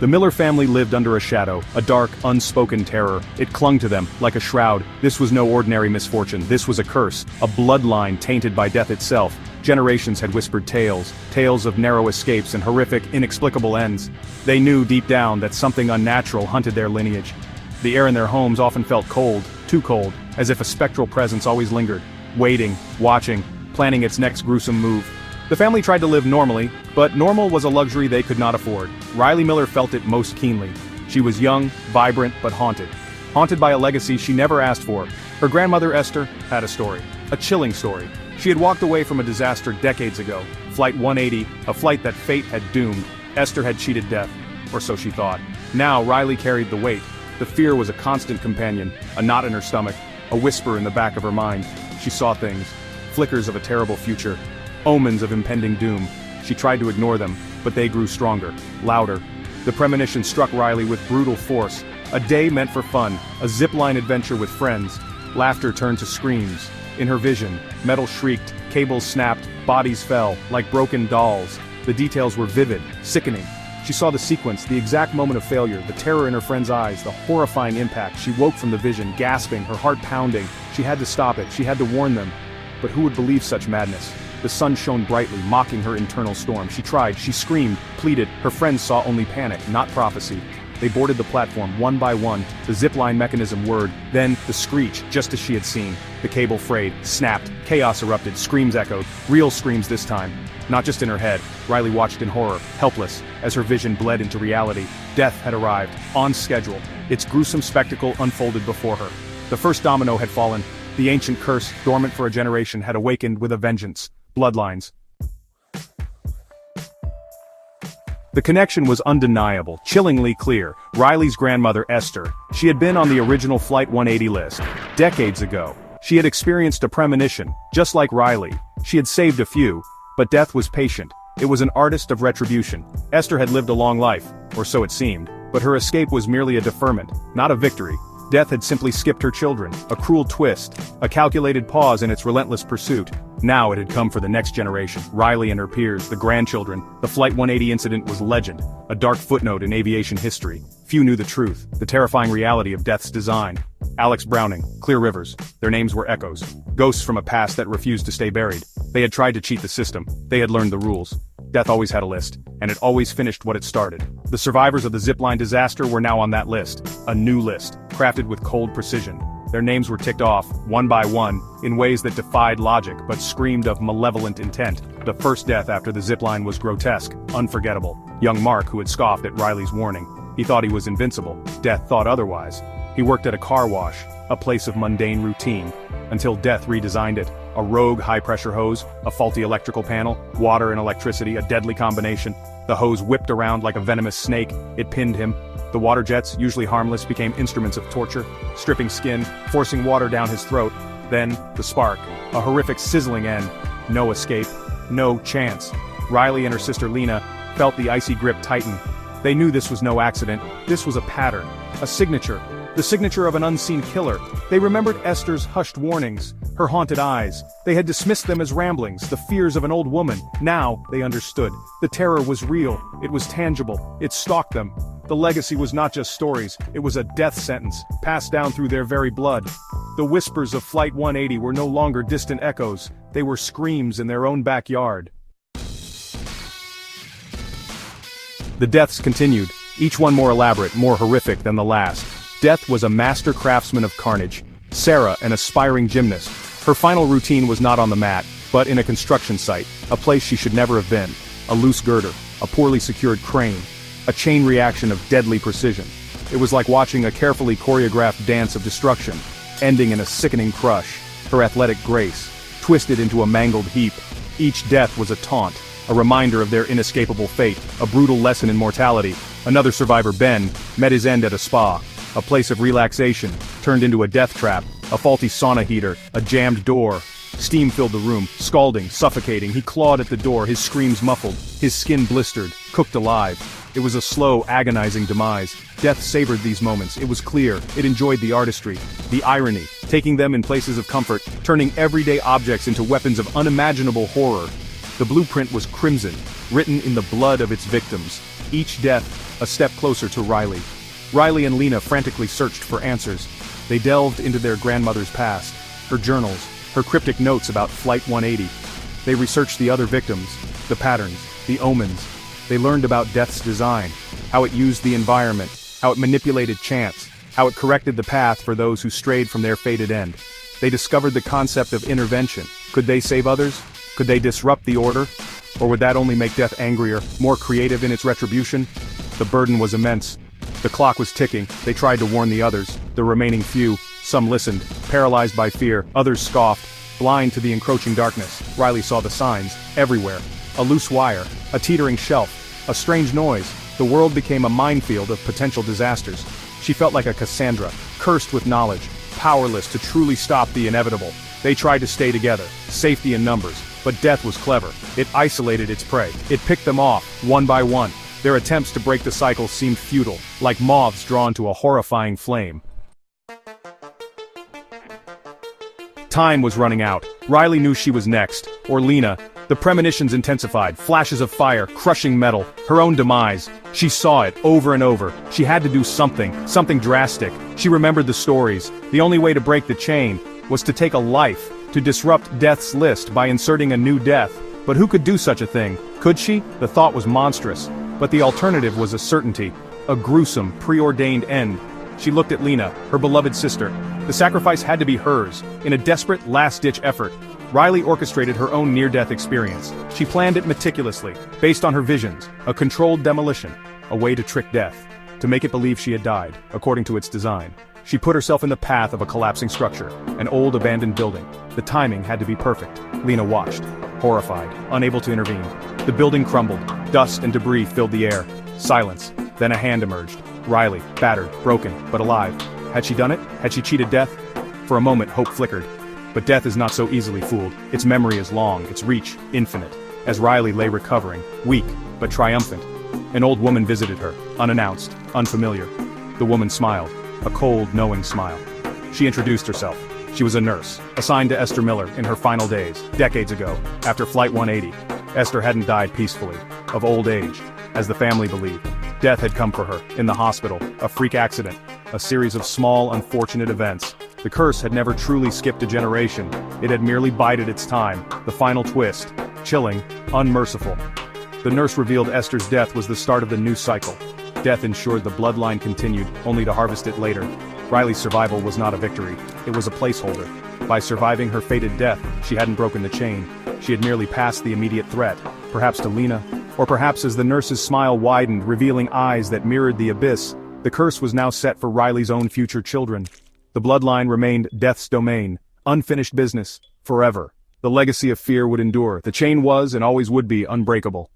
The Miller family lived under a shadow, a dark, unspoken terror. It clung to them, like a shroud. This was no ordinary misfortune, this was a curse, a bloodline tainted by death itself. Generations had whispered tales of narrow escapes and horrific, inexplicable ends. They knew deep down that something unnatural hunted their lineage. The air in their homes often felt cold, too cold, as if a spectral presence always lingered, waiting, watching, planning its next gruesome move. The family tried to live normally, but normal was a luxury they could not afford. Riley Miller felt it most keenly. She was young, vibrant, but haunted. Haunted by a legacy she never asked for. Her grandmother Esther had a story. A chilling story. She had walked away from a disaster decades ago. Flight 180, a flight that fate had doomed. Esther had cheated death. Or so she thought. Now Riley carried the weight. The fear was a constant companion, a knot in her stomach, a whisper in the back of her mind. She saw things. Flickers of a terrible future. Omens of impending doom. She tried to ignore them, but they grew stronger, louder. The premonition struck Riley with brutal force. A day meant for fun, a zipline adventure with friends. Laughter turned to screams. In her vision, metal shrieked, cables snapped, bodies fell, like broken dolls. The details were vivid, sickening. She saw the sequence, the exact moment of failure, the terror in her friend's eyes, the horrifying impact. She woke from the vision, gasping, her heart pounding. She had to stop it, she had to warn them. But who would believe such madness? The sun shone brightly, mocking her internal storm. She tried, she screamed, pleaded. Her friends saw only panic, not prophecy. They boarded the platform one by one, the zipline mechanism whirred, then the screech, just as she had seen. The cable frayed, snapped, chaos erupted, screams echoed, real screams this time. Not just in her head, Riley watched in horror, helpless, as her vision bled into reality. Death had arrived, on schedule. Its gruesome spectacle unfolded before her. The first domino had fallen. The ancient curse, dormant for a generation, had awakened with a vengeance. Bloodlines. The connection was undeniable, chillingly clear. Riley's grandmother Esther, she had been on the original Flight 180 list. Decades ago, she had experienced a premonition, just like Riley. She had saved a few, but death was patient. It was an artist of retribution. Esther had lived a long life, or so it seemed, but her escape was merely a deferment, not a victory. Death had simply skipped her children, a cruel twist, a calculated pause in its relentless pursuit. Now it had come for the next generation, Riley and her peers, the grandchildren. The Flight 180 incident was legend, a dark footnote in aviation history. Few knew the truth, the terrifying reality of death's design. Alex Browning, Clear Rivers, their names were echoes, ghosts from a past that refused to stay buried. They had tried to cheat the system, they had learned the rules. Death always had a list, and it always finished what it started. The survivors of the zipline disaster were now on that list, a new list, crafted with cold precision. Their names were ticked off, one by one, in ways that defied logic but screamed of malevolent intent. The first death after the zipline was grotesque, unforgettable. Young Mark, who had scoffed at Riley's warning. He thought he was invincible. Death thought otherwise. He worked at a car wash, a place of mundane routine, until Death redesigned it. A rogue high-pressure hose, a faulty electrical panel, water and electricity, a deadly combination. The hose whipped around like a venomous snake. It pinned him. The water jets, usually harmless, became instruments of torture, stripping skin, forcing water down his throat. Then, the spark, a horrific sizzling end. No escape, no chance. Riley and her sister Lena felt the icy grip tighten. They knew this was no accident. This was a pattern, a signature. The signature of an unseen killer. They remembered Esther's hushed warnings, her haunted eyes. They had dismissed them as ramblings, the fears of an old woman. Now, they understood. The terror was real. It was tangible. It stalked them. The legacy was not just stories, it was a death sentence, passed down through their very blood. The whispers of Flight 180 were no longer distant echoes, they were screams in their own backyard. The deaths continued, each one more elaborate, more horrific than the last. Death was a master craftsman of carnage. Sarah, an aspiring gymnast. Her final routine was not on the mat, but in a construction site, a place she should never have been. A loose girder, a poorly secured crane, a chain reaction of deadly precision. It was like watching a carefully choreographed dance of destruction, ending in a sickening crush. Her athletic grace, twisted into a mangled heap. Each death was a taunt, a reminder of their inescapable fate, a brutal lesson in mortality. Another survivor, Ben, met his end at a spa. A place of relaxation, turned into a death trap, a faulty sauna heater, a jammed door. Steam filled the room, scalding, suffocating. He clawed at the door, his screams muffled, his skin blistered, cooked alive. It was a slow, agonizing demise. Death savored these moments, it was clear, it enjoyed the artistry, the irony, taking them in places of comfort, turning everyday objects into weapons of unimaginable horror. The blueprint was crimson, written in the blood of its victims. Each death, a step closer to Riley. Riley and Lena frantically searched for answers. They delved into their grandmother's past, her journals, her cryptic notes about Flight 180. They researched the other victims, the patterns, the omens. They learned about death's design, how it used the environment, how it manipulated chance, how it corrected the path for those who strayed from their fated end. They discovered the concept of intervention. Could they save others? Could they disrupt the order? Or would that only make death angrier, more creative in its retribution? The burden was immense. The clock was ticking. They tried to warn the others, the remaining few. Some listened, paralyzed by fear, others scoffed, blind to the encroaching darkness. Riley saw the signs, everywhere. A loose wire, a teetering shelf, a strange noise. The world became a minefield of potential disasters. She felt like a Cassandra, cursed with knowledge, powerless to truly stop the inevitable. They tried to stay together, safety in numbers, but death was clever. It isolated its prey. It picked them off, one by one. Their attempts to break the cycle seemed futile, like moths drawn to a horrifying flame. Time was running out. Riley knew she was next, or Lena. The premonitions intensified, flashes of fire, crushing metal, her own demise. She saw it over and over. She had to do something drastic. She remembered the stories. The only way to break the chain was to take a life, to disrupt death's list by inserting a new death. But who could do such a thing? Could she? The thought was monstrous. But the alternative was a certainty, a gruesome, preordained end. She looked at Lena, her beloved sister. The sacrifice had to be hers. In a desperate, last-ditch effort, Riley orchestrated her own near-death experience. She planned it meticulously, based on her visions, a controlled demolition, a way to trick death, to make it believe she had died, according to its design. She put herself in the path of a collapsing structure, an old abandoned building. The timing had to be perfect. Lena watched, horrified, unable to intervene. The building crumbled, dust and debris filled the air. Silence. Then a hand emerged. Riley, battered, broken, but alive. Had she done it? Had she cheated death? For a moment, hope flickered. But death is not so easily fooled. Its memory is long, its reach, infinite. As Riley lay recovering, weak, but triumphant, an old woman visited her, unannounced, unfamiliar. The woman smiled, a cold, knowing smile. She introduced herself. She was a nurse, assigned to Esther Miller in her final days, decades ago, after Flight 180. Esther hadn't died peacefully, of old age, as the family believed. Death had come for her, in the hospital, a freak accident, a series of small, unfortunate events. The curse had never truly skipped a generation. It had merely bided its time, the final twist, chilling, unmerciful. The nurse revealed Esther's death was the start of the new cycle. Death ensured the bloodline continued, only to harvest it later. Riley's survival was not a victory, it was a placeholder. By surviving her fated death, she hadn't broken the chain. She had merely passed the immediate threat, perhaps to Lena, or perhaps as the nurse's smile widened, revealing eyes that mirrored the abyss, the curse was now set for Riley's own future children. The bloodline remained death's domain, unfinished business, forever. The legacy of fear would endure. The chain was and always would be unbreakable.